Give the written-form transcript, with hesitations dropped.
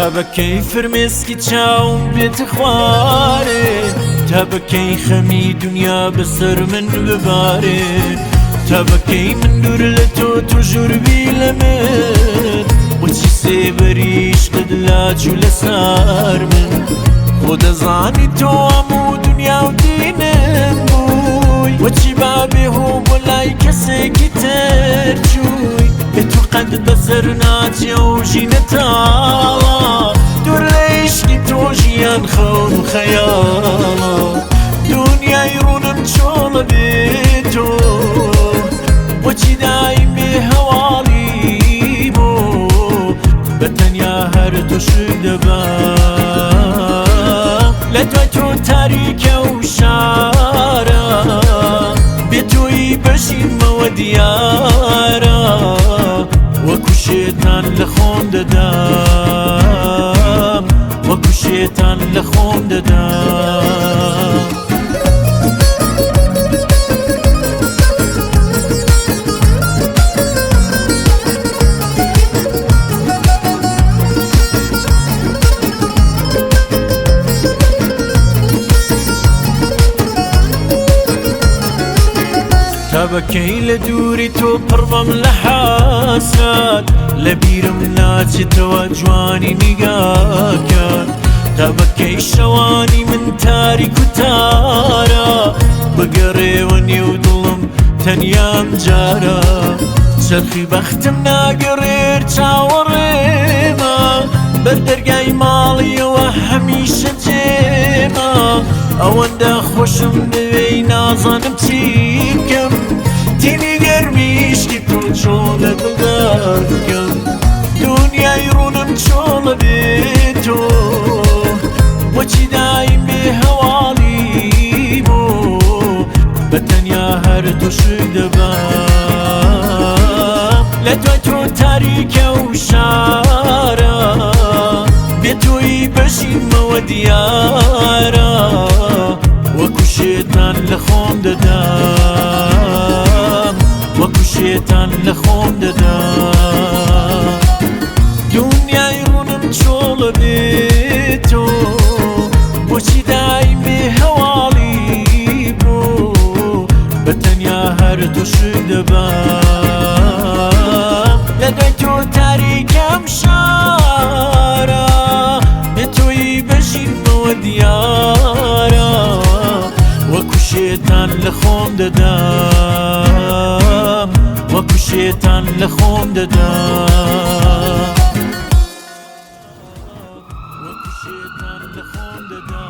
تابەکەی فرمێسکی چاوم بێتە خوارێ تابەکەی خەمی دنیا بەسەر من ببارێ تابەکەی من دوور لە تۆ تۆ ژووربی لە من بۆچی سێبەری عشقت لاجوو لەسەر من خۆ دەزانی تۆ هەموو دنیا و دینم بووی بۆچی بابێهۆ بۆ لای کەسێکی تر چووی بێ تۆ قەت بەسەر ناچێ و ژینە تاڵە دوور لە عشقی تۆ ژیان خەون و خەیاڵە دنیای ڕوونم چۆڵە بێ تۆ بۆچی دایم بێ هەواڵی بۆ بەتەنیا هەردووشت دەبا لە دوای تۆ تاریکە و شارە بێ تۆی بەژیمەوە دیارە وەکو شێتان لە خۆم دەدام وەکو شێتان لە خۆم دەدام تابەکەی لە دووری تۆ پڕبەم لە حاسات لە بیرم ناچێتەوە جوانی نیگاکات تابەکەی شەوانی من تاریک و تارە بگەڕێوە نێو دڵم تەنیام جارە چەرخی بەختم ناگەڕێر چاوەڕێمە بەردەرگای ماڵیەوە هەمیشە جێمە ئەوەندە خۆشم دەوێی نازانم چی بکەم تینی گەرمیشکی تۆ چۆنە دڵدار بکەم دنیای ڕوونم چۆڵە بێ تۆ بۆچی دایم بێ هەواڵی بۆ بەتەنیا هەردووشت دەبا لە دوای تۆ تاریکە و شارە بێ تۆی بەژیمەوە دیارە وەکو شێتان لە خۆم دەدام وەکو شێتان لە خۆم دەدام دنیای ڕوونم چۆڵە بێ تۆ بۆچی دایم بێ هەواڵی بۆ بەتەنیا هەردووشت دەبا لە دوای تۆ تاریکەم شارە بێ تۆی بەژیمەوە دیارە وەکو شێتان لە خۆم دەدام وەکو شێتان لە خۆم دەدام وەکو شێتان لە خۆم دەدام